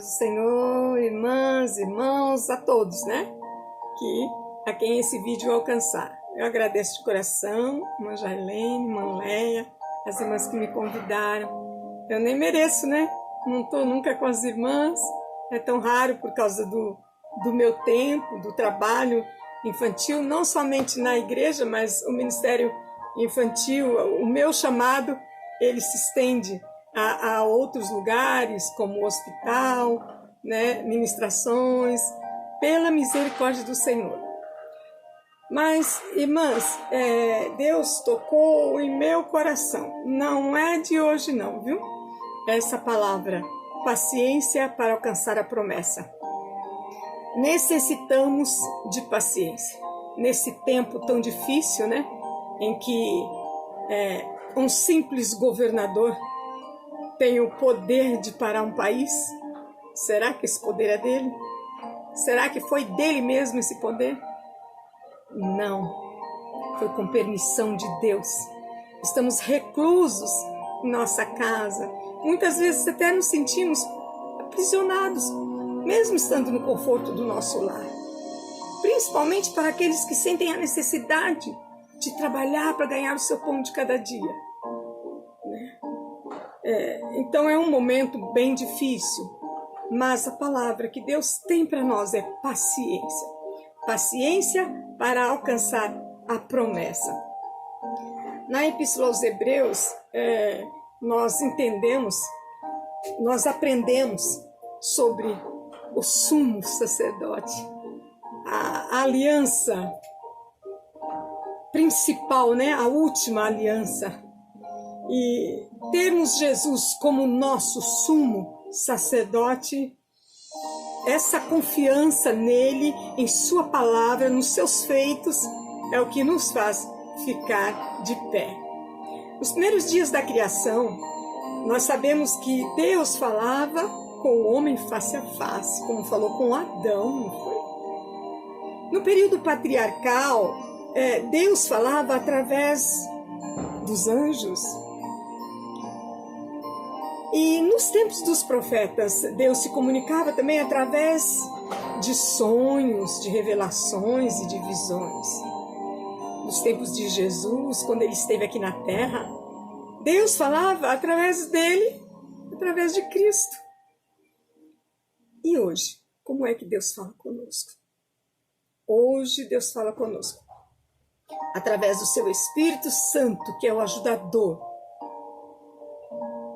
Senhor, irmãs, irmãos, a todos, né? A quem esse vídeo alcançar. Eu agradeço de coração, irmã Jailene, irmã Leia, as irmãs que me convidaram. Eu nem mereço, né? Não estou nunca com as irmãs, é tão raro por causa do meu tempo, do trabalho infantil, não somente na igreja, mas o ministério infantil, o meu chamado, ele se estende a outros lugares, como o hospital, né, ministrações, pela misericórdia do Senhor. Mas, irmãs, Deus tocou em meu coração. Não é de hoje não, viu? Essa palavra, paciência para alcançar a promessa. Necessitamos de paciência. Nesse tempo tão difícil, né? Em que um simples governador tem o poder de parar um país? Será que esse poder é dele? Será que foi dele mesmo esse poder? Não, foi com permissão de Deus. Estamos reclusos em nossa casa. Muitas vezes até nos sentimos aprisionados, mesmo estando no conforto do nosso lar. Principalmente para aqueles que sentem a necessidade de trabalhar para ganhar o seu pão de cada dia. Então é um momento bem difícil, mas a palavra que Deus tem para nós é paciência. Paciência para alcançar a promessa. Na Epístola aos Hebreus, nós aprendemos sobre o sumo sacerdote, a aliança principal, né? A última aliança. E termos Jesus como nosso sumo sacerdote, essa confiança nele, em sua palavra, nos seus feitos, é o que nos faz ficar de pé. Nos primeiros dias da criação, nós sabemos que Deus falava com o homem face a face, como falou com Adão, não foi? No período patriarcal, Deus falava através dos anjos. E nos tempos dos profetas, Deus se comunicava também através de sonhos, de revelações e de visões. Nos tempos de Jesus, quando ele esteve aqui na terra, Deus falava através dele, através de Cristo. E hoje, como é que Deus fala conosco? Hoje Deus fala conosco através do seu Espírito Santo, que é o ajudador.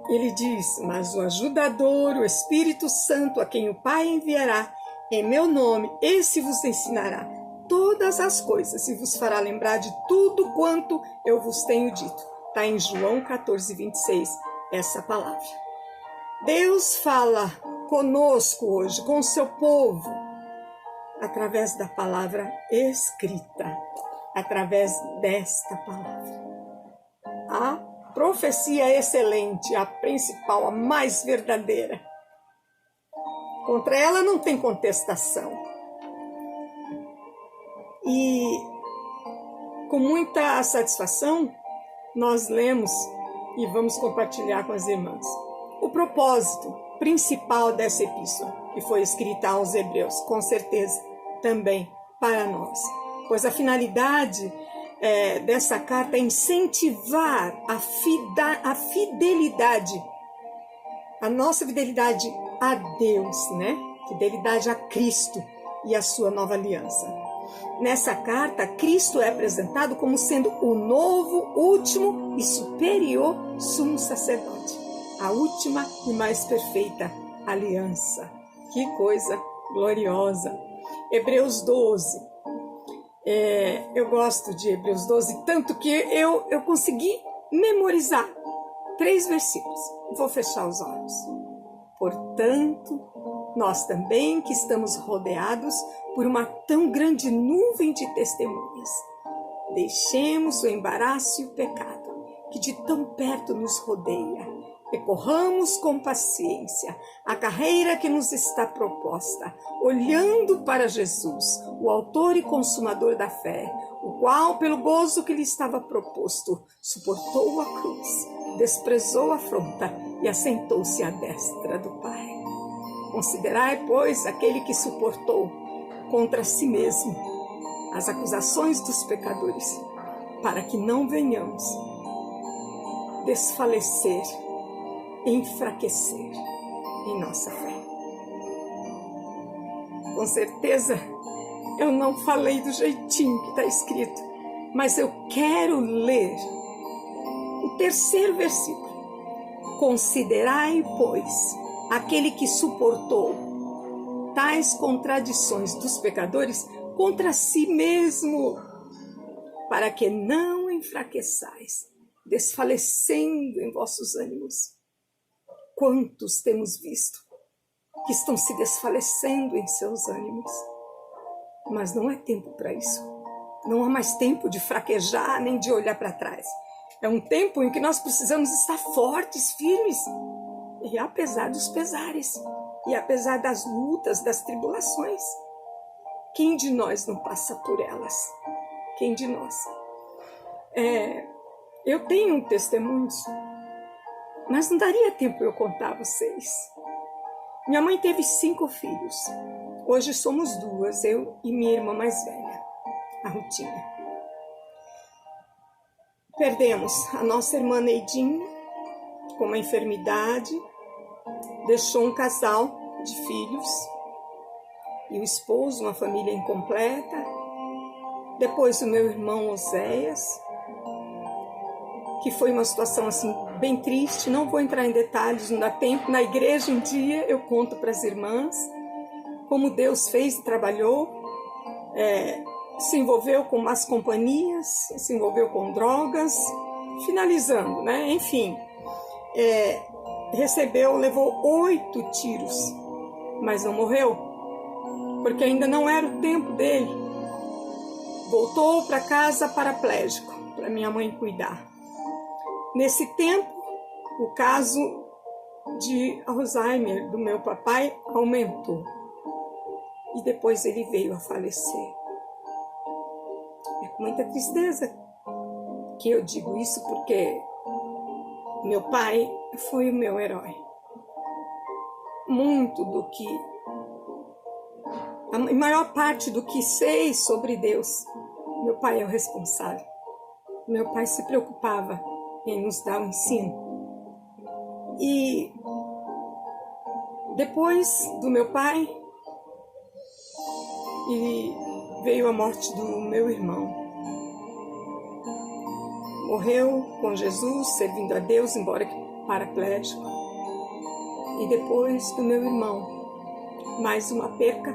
Ele diz, mas o ajudador, o Espírito Santo, a quem o Pai enviará em meu nome, esse vos ensinará todas as coisas e vos fará lembrar de tudo quanto eu vos tenho dito. Está em João 14, 26, essa palavra. Deus fala conosco hoje, com o seu povo, através da palavra escrita, através desta palavra. A profecia excelente, a principal, a mais verdadeira. Contra ela não tem contestação. E com muita satisfação, nós lemos e vamos compartilhar com as irmãs o propósito principal dessa epístola, que foi escrita aos Hebreus, com certeza também para nós. Pois a finalidade dessa carta é incentivar a fidelidade, a nossa fidelidade a Deus, né? Fidelidade a Cristo e a sua nova aliança. Nessa carta, Cristo é apresentado como sendo o novo, último e superior sumo sacerdote, a última e mais perfeita aliança. Que coisa gloriosa! Hebreus 12. Eu gosto de Hebreus 12, tanto que eu consegui memorizar 3 versículos. Vou fechar os olhos. Portanto, nós também que estamos rodeados por uma tão grande nuvem de testemunhas, deixemos o embaraço e o pecado que de tão perto nos rodeia. Percorramos com paciência a carreira que nos está proposta, olhando para Jesus, o autor e consumador da fé, o qual, pelo gozo que lhe estava proposto, suportou a cruz, desprezou a afronta e assentou-se à destra do Pai. Considerai, pois, aquele que suportou contra si mesmo as acusações dos pecadores, para que não venhamos desfalecer, enfraquecer em nossa fé. Com certeza, eu não falei do jeitinho que está escrito, mas eu quero ler o terceiro versículo. Considerai, pois, aquele que suportou tais contradições dos pecadores contra si mesmo, para que não enfraqueçais, desfalecendo em vossos ânimos. Quantos temos visto que estão se desfalecendo em seus ânimos? Mas não é tempo para isso. Não há mais tempo de fraquejar nem de olhar para trás. É um tempo em que nós precisamos estar fortes, firmes. E apesar dos pesares, e apesar das lutas, das tribulações, quem de nós não passa por elas? Quem de nós? Eu tenho um testemunho, mas não daria tempo eu contar a vocês. Minha mãe teve 5 filhos. Hoje somos 2, eu e minha irmã mais velha, a Rutinha. Perdemos a nossa irmã Neidinha com uma enfermidade, deixou um casal de filhos e o esposo, uma família incompleta. Depois o meu irmão Oséias, que foi uma situação assim bem triste, não vou entrar em detalhes, não dá tempo. Na igreja um dia eu conto para as irmãs como Deus fez e trabalhou, se envolveu com más companhias, se envolveu com drogas, finalizando, né? Enfim, levou 8 tiros, mas não morreu, porque ainda não era o tempo dele. Voltou para casa paraplégico, para minha mãe cuidar. Nesse tempo, o caso de Alzheimer do meu papai aumentou. E depois ele veio a falecer. É com muita tristeza que eu digo isso, porque meu pai foi o meu herói. Muito do que, a maior parte do que sei sobre Deus, meu pai é o responsável. Meu pai se preocupava em nos dar o ensino. E depois do meu pai, veio a morte do meu irmão. Morreu com Jesus, servindo a Deus, embora paraplégico. E depois do meu irmão, mais uma perca.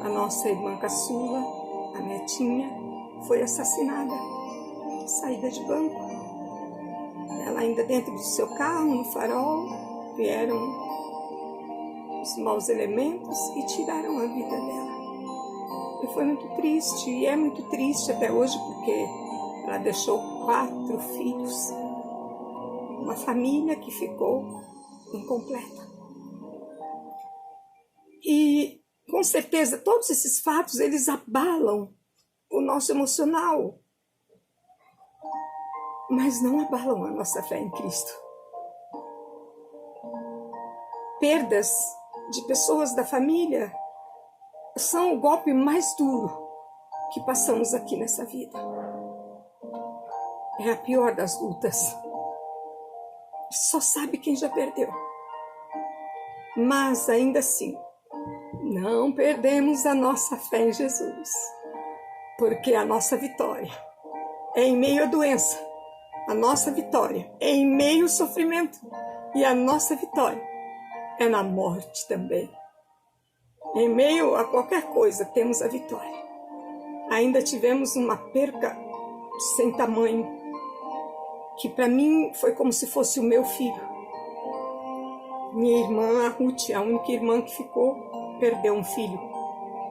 A nossa irmã caçula, a netinha, foi assassinada, saída de banco. Ela ainda dentro do seu carro, no farol, vieram os maus elementos e tiraram a vida dela. E foi muito triste, e é muito triste até hoje, porque ela deixou 4 filhos. Uma família que ficou incompleta. E, com certeza, todos esses fatos, eles abalam o nosso emocional, mas não abalam a nossa fé em Cristo. Perdas de pessoas da família são o golpe mais duro que passamos aqui nessa vida. É a pior das lutas. Só sabe quem já perdeu. Mas ainda assim, não perdemos a nossa fé em Jesus, porque a nossa vitória é em meio à doença. A nossa vitória é em meio ao sofrimento. E a nossa vitória é na morte também. Em meio a qualquer coisa, temos a vitória. Ainda tivemos uma perca sem tamanho, que para mim foi como se fosse o meu filho. Minha irmã, a Ruth, a única irmã que ficou, perdeu um filho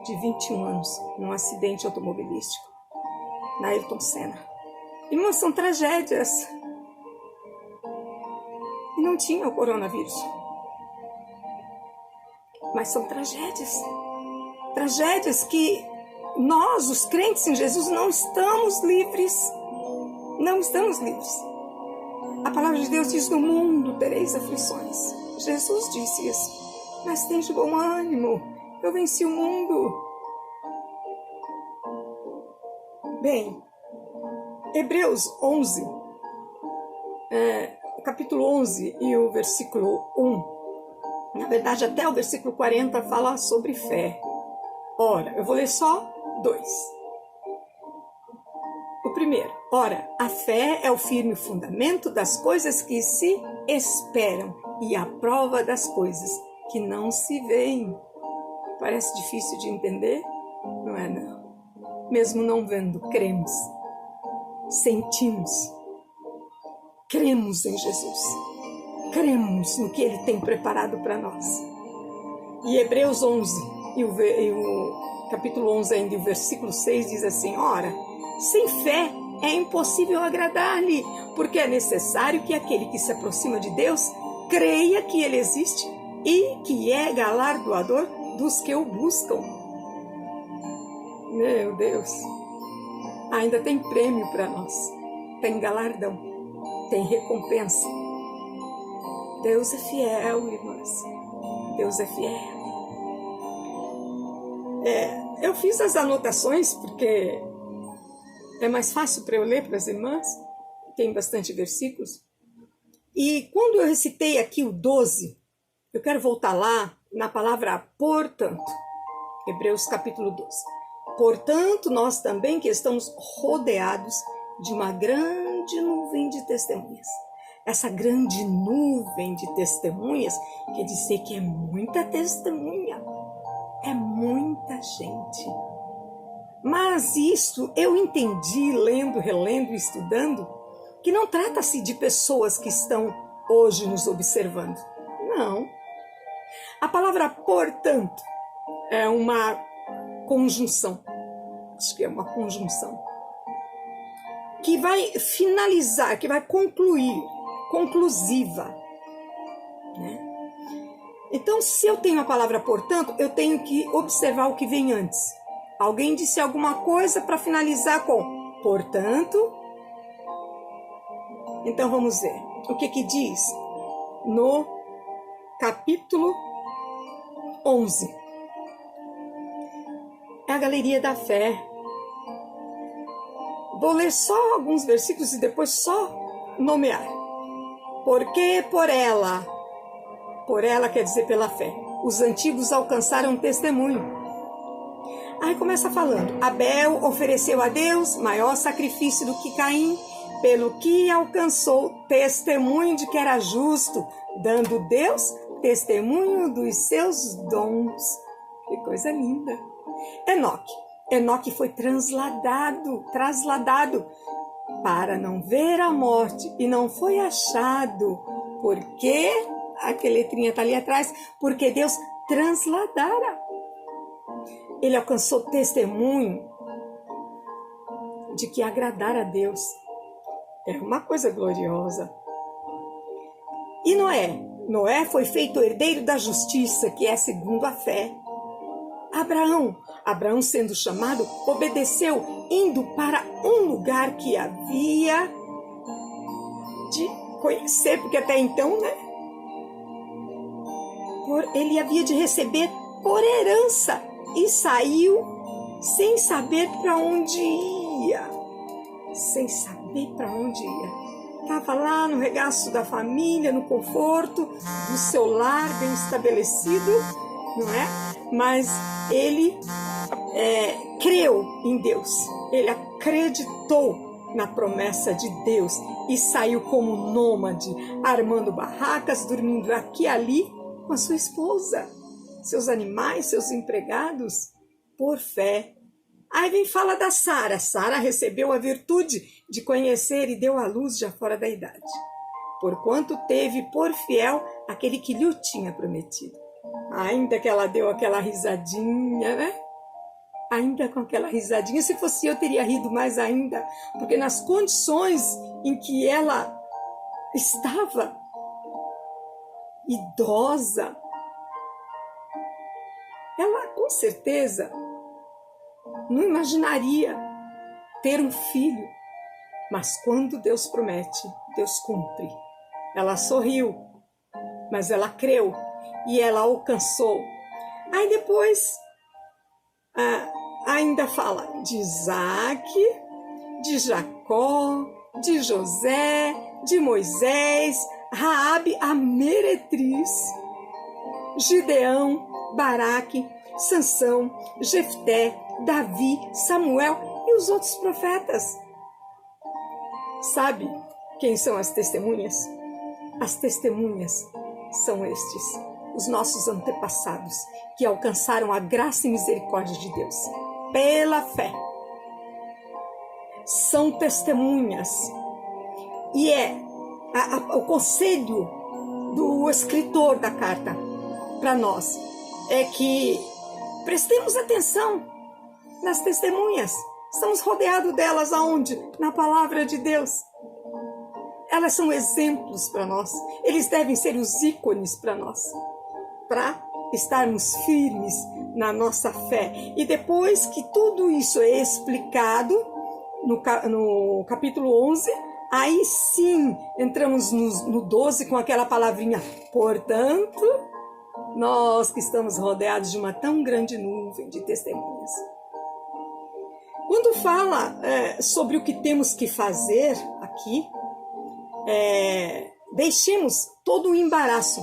de 21 anos num acidente automobilístico na Ayrton Senna. Irmãos, são tragédias. E não tinha o coronavírus. Mas são tragédias. Tragédias que nós, os crentes em Jesus, não estamos livres. Não estamos livres. A palavra de Deus diz: no mundo tereis aflições. Jesus disse isso. mas tem de bom ânimo, eu venci o mundo. Bem, Hebreus 11, capítulo 11 e o versículo 1, na verdade até o versículo 40 fala sobre fé. Ora, eu vou ler só 2. O primeiro, ora, a fé é o firme fundamento das coisas que se esperam e a prova das coisas que não se veem. Parece difícil de entender? Não é não. Mesmo não vendo, cremos, sentimos, cremos em Jesus, cremos no que Ele tem preparado para nós. E Hebreus 11, e o capítulo 11 ainda, e o versículo 6 diz assim, ora, sem fé é impossível agradar-lhe, porque é necessário que aquele que se aproxima de Deus creia que Ele existe e que é galardoador dos que o buscam. Meu Deus, ainda tem prêmio para nós, tem galardão, tem recompensa. Deus é fiel, irmãs, Deus é fiel. Eu fiz as anotações porque é mais fácil para eu ler para as irmãs, tem bastante versículos. E quando eu recitei aqui o 12, eu quero voltar lá na palavra portanto, Hebreus capítulo 12. Portanto, nós também que estamos rodeados de uma grande nuvem de testemunhas. Essa grande nuvem de testemunhas quer dizer que é muita testemunha, é muita gente. Mas isso eu entendi lendo, relendo e estudando, que não trata-se de pessoas que estão hoje nos observando. Não. A palavra portanto é uma conjunção. Acho que é uma conjunção. Que vai finalizar, que vai concluir, conclusiva. Né? Então, se eu tenho a palavra portanto, eu tenho que observar o que vem antes. Alguém disse alguma coisa para finalizar com portanto. Então vamos ver o que diz no capítulo 11. É a galeria da fé. Vou ler só alguns versículos e depois só nomear. Porque por ela quer dizer pela fé, os antigos alcançaram testemunho. Aí começa falando, Abel ofereceu a Deus maior sacrifício do que Caim, pelo que alcançou testemunho de que era justo, dando Deus testemunho dos seus dons. Que coisa linda. Enoque foi trasladado para não ver a morte e não foi achado, porque, aquela letrinha está ali atrás, porque Deus transladara. Ele alcançou testemunho de que agradar a Deus é uma coisa gloriosa. E Noé foi feito herdeiro da justiça, que é segundo a fé. Abraão sendo chamado, obedeceu, indo para um lugar que havia de conhecer, porque até então, né? Ele havia de receber por herança e saiu sem saber para onde ia. Sem saber para onde ia. Estava lá no regaço da família, no conforto do seu lar bem estabelecido, não é? Mas ele creu em Deus, ele acreditou na promessa de Deus e saiu como nômade, armando barracas, dormindo aqui e ali com a sua esposa, seus animais, seus empregados, por fé. Aí vem fala da Sara. Sara recebeu a virtude de conhecer e deu à luz já fora da idade, porquanto teve por fiel aquele que lhe tinha prometido. Ainda que ela deu aquela risadinha, né? Ainda com aquela risadinha, se fosse eu teria rido mais ainda, porque nas condições em que ela estava, idosa, ela com certeza não imaginaria ter um filho, mas quando Deus promete, Deus cumpre. Ela sorriu, mas ela creu. e ela alcançou. Aí depois ainda fala de Isaac, de Jacó, de José, de Moisés, Raabe a meretriz, Gideão, Baraque, Sansão, Jefté, Davi, Samuel e os outros profetas. Sabe quem são as testemunhas? As testemunhas são estes, os nossos antepassados, que alcançaram a graça e misericórdia de Deus pela fé. São testemunhas. E o conselho do escritor da carta para nós é que prestemos atenção nas testemunhas. Estamos rodeados delas aonde? Na palavra de Deus. Elas são exemplos para nós. Eles devem ser os ícones para nós, para estarmos firmes na nossa fé. E depois que tudo isso é explicado no capítulo 11, aí sim entramos no 12 com aquela palavrinha: portanto, nós que estamos rodeados de uma tão grande nuvem de testemunhas. Quando fala sobre o que temos que fazer aqui, deixemos todo o embaraço.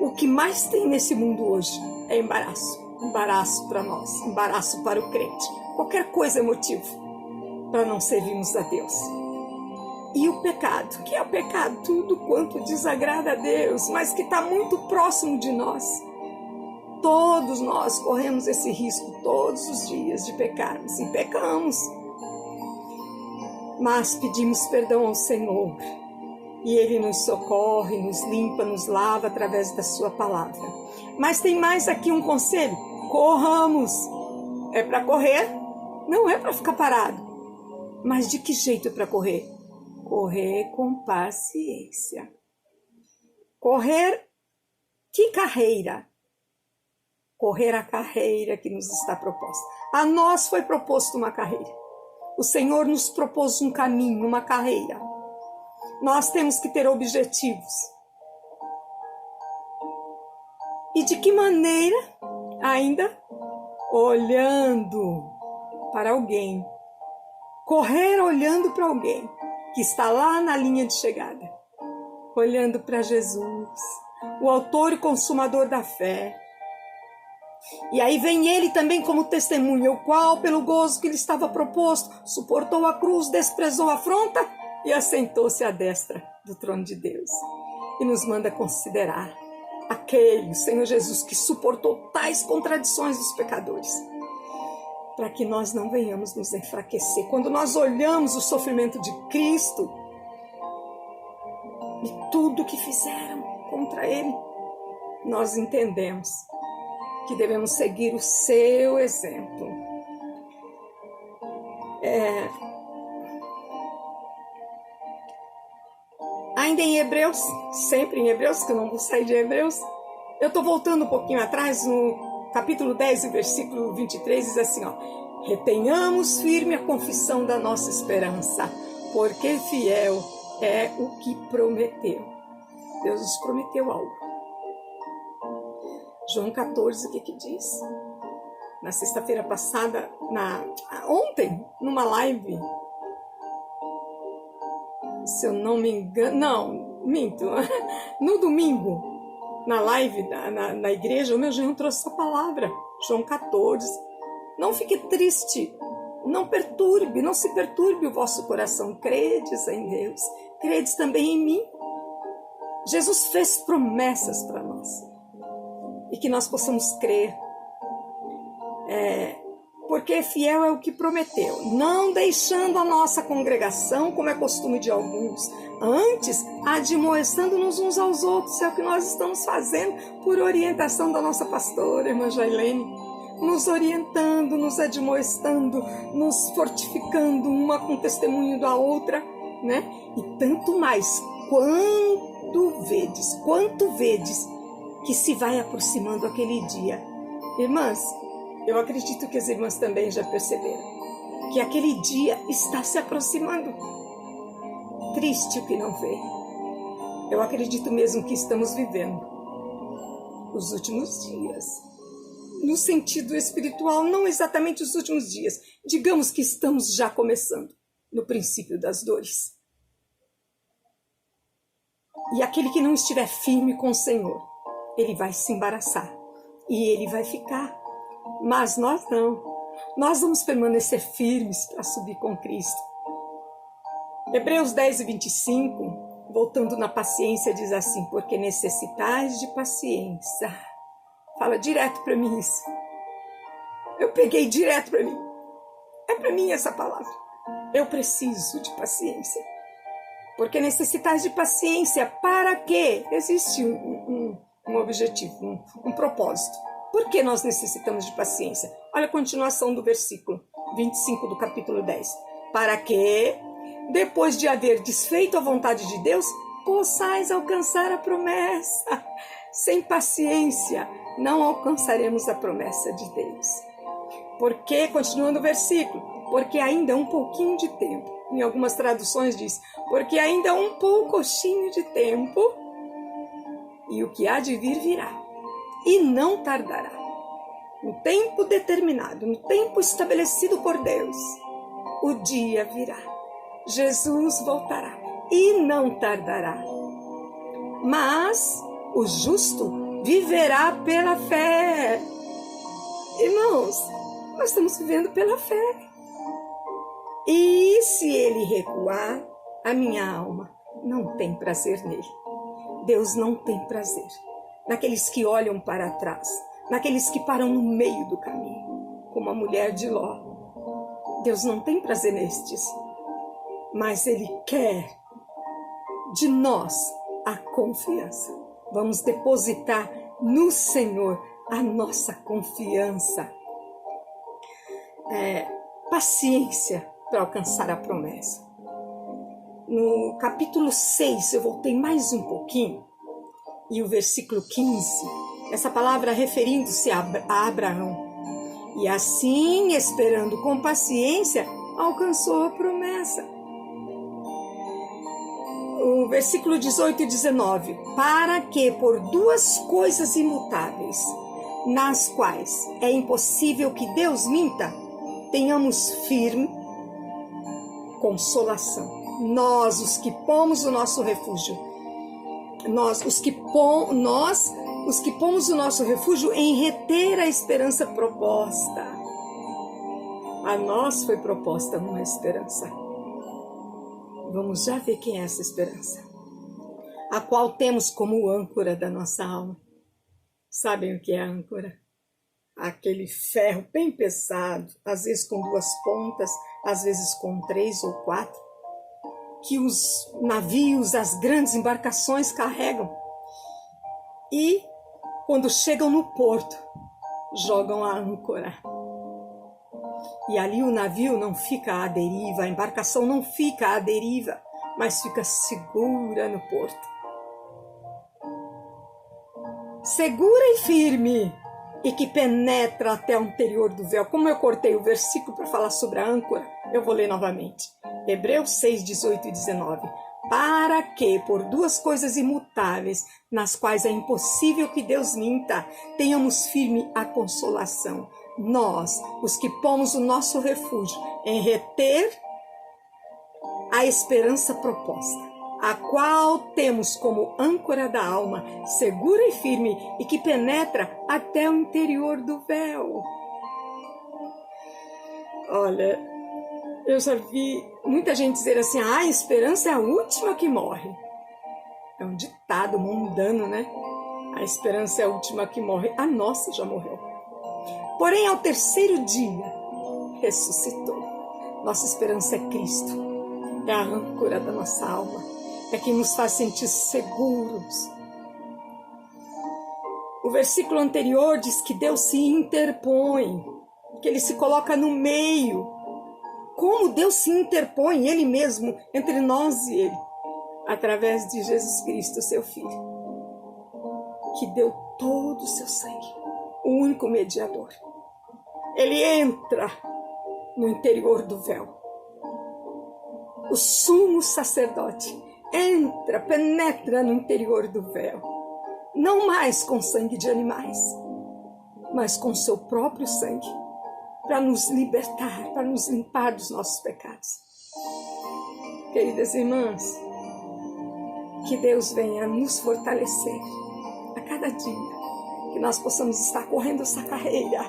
O que mais tem nesse mundo hoje é embaraço. Embaraço para nós, embaraço para o crente. Qualquer coisa é motivo para não servirmos a Deus. E o pecado, que é o pecado? Tudo quanto desagrada a Deus, mas que está muito próximo de nós. Todos nós corremos esse risco todos os dias de pecarmos e pecamos. Mas pedimos perdão ao Senhor e Ele nos socorre, nos limpa, nos lava através da sua palavra. Mas tem mais aqui um conselho: corramos. É para correr, não é para ficar parado. Mas de que jeito é para correr? Correr com paciência. Correr que carreira? Correr a carreira que nos está proposta. A nós foi proposto uma carreira. O Senhor nos propôs um caminho, uma carreira. Nós temos que ter objetivos. E de que maneira? Ainda olhando para alguém. Correr olhando para alguém que está lá na linha de chegada. Olhando para Jesus, o autor e consumador da fé. E aí vem ele também como testemunha, o qual, pelo gozo que lhe estava proposto, suportou a cruz, desprezou a afronta e assentou-se à destra do trono de Deus. E nos manda considerar aquele, o Senhor Jesus, que suportou tais contradições dos pecadores, para que nós não venhamos nos enfraquecer. Quando nós olhamos o sofrimento de Cristo e tudo que fizeram contra Ele, nós entendemos que devemos seguir o seu exemplo. Ainda em Hebreus, sempre em Hebreus, que eu não vou sair de Hebreus, eu estou voltando um pouquinho atrás, no capítulo 10, versículo 23, diz assim, retenhamos firme a confissão da nossa esperança, porque fiel é o que prometeu. Deus nos prometeu algo. João 14, o que diz? Na sexta-feira passada, ontem, numa live, se eu não me engano, não, minto, no domingo, na live na igreja, o meu genro trouxe essa palavra, João 14. Não fique triste, não se perturbe o vosso coração, credes em Deus, credes também em mim. Jesus fez promessas para nós. E que nós possamos crer, porque fiel é o que prometeu, não deixando a nossa congregação, como é costume de alguns, antes admoestando-nos uns aos outros. É o que nós estamos fazendo por orientação da nossa pastora, irmã Jailene, nos orientando, nos admoestando, nos fortificando, uma com testemunho da outra, né? E tanto mais, quanto vedes que se vai aproximando aquele dia. Irmãs, eu acredito que as irmãs também já perceberam que aquele dia está se aproximando. Triste o que não vê. Eu acredito mesmo que estamos vivendo os últimos dias. No sentido espiritual, não exatamente os últimos dias. Digamos que estamos já começando no princípio das dores. E aquele que não estiver firme com o Senhor, ele vai se embaraçar e ele vai ficar. Mas nós não. Nós vamos permanecer firmes para subir com Cristo. Hebreus 10 e 25, voltando na paciência, diz assim: porque necessitais de paciência. Fala direto para mim isso. Eu peguei direto para mim. É para mim essa palavra. Eu preciso de paciência. Porque necessitais de paciência para quê? Existe um objetivo, um propósito. Por que nós necessitamos de paciência? Olha a continuação do versículo 25 do capítulo 10. Para que, depois de haver desfeito a vontade de Deus, possais alcançar a promessa. Sem paciência, não alcançaremos a promessa de Deus. Porque, continuando o versículo, porque ainda um pouquinho de tempo. Em algumas traduções diz, porque ainda um pouquinho de tempo, e o que há de vir virá, e não tardará. No tempo determinado, no tempo estabelecido por Deus, o dia virá. Jesus voltará, e não tardará. Mas o justo viverá pela fé. Irmãos, nós estamos vivendo pela fé. E se ele recuar, a minha alma não tem prazer nele. Deus não tem prazer naqueles que olham para trás, naqueles que param no meio do caminho, como a mulher de Ló. Deus não tem prazer nestes, mas ele quer de nós a confiança. Vamos depositar no Senhor a nossa confiança. Paciência para alcançar a promessa. No capítulo 6, eu voltei mais um pouquinho, e o versículo 15, essa palavra referindo-se a Abraão. E assim, esperando com paciência, alcançou a promessa. O versículo 18 e 19, para que por duas coisas imutáveis, nas quais é impossível que Deus minta, tenhamos firme consolação. Nós, os que pomos o nosso refúgio, nós, os que pomos o nosso refúgio em reter a esperança proposta. A nós foi proposta uma esperança. Vamos já ver quem é essa esperança. A qual temos como âncora da nossa alma. Sabem o que é âncora? Aquele ferro bem pesado, às vezes com 2 pontas, às vezes com 3 ou 4, que os navios, as grandes embarcações carregam. E, quando chegam no porto, jogam a âncora. E ali o navio não fica à deriva, a embarcação não fica à deriva, mas fica segura no porto. Segura e firme, e que penetra até o interior do véu. Como eu cortei o versículo para falar sobre a âncora, eu vou ler novamente. Hebreus 6, 18 e 19. Para que, por duas coisas imutáveis, nas quais é impossível que Deus minta, tenhamos firme a consolação. Nós, os que pomos o nosso refúgio em reter a esperança proposta, a qual temos como âncora da alma, segura e firme, e que penetra até o interior do véu. Olha, eu já vi muita gente dizer assim, a esperança é a última que morre. É um ditado mundano, né? A esperança é a última que morre. A nossa já morreu. Porém, ao terceiro dia, ressuscitou. Nossa esperança é Cristo. É a âncora da nossa alma. É que nos faz sentir seguros. O versículo anterior diz que Deus se interpõe, que Ele se coloca no meio. Como Deus se interpõe, Ele mesmo, entre nós e Ele, através de Jesus Cristo, seu Filho, que deu todo o seu sangue, o único mediador. Ele entra no interior do véu. O sumo sacerdote entra, penetra no interior do véu. não mais com sangue de animais, mas com seu próprio sangue, para nos libertar, para nos limpar dos nossos pecados. Queridas irmãs, que Deus venha nos fortalecer a cada dia, que nós possamos estar correndo essa carreira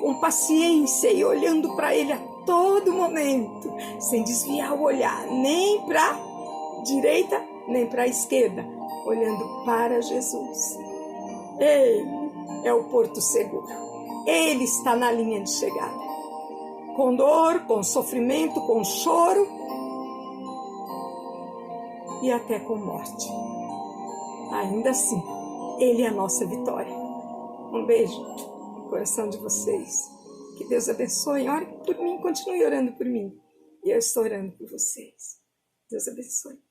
com paciência e olhando para Ele a todo momento, sem desviar o olhar nem para a direita nem para a esquerda, olhando para Jesus. Ele é o porto seguro. Ele está na linha de chegada. Com dor, com sofrimento, com choro e até com morte. Ainda assim, Ele é a nossa vitória. Um beijo no coração de vocês. Que Deus abençoe. Ore por mim, continue orando por mim. E eu estou orando por vocês. Deus abençoe.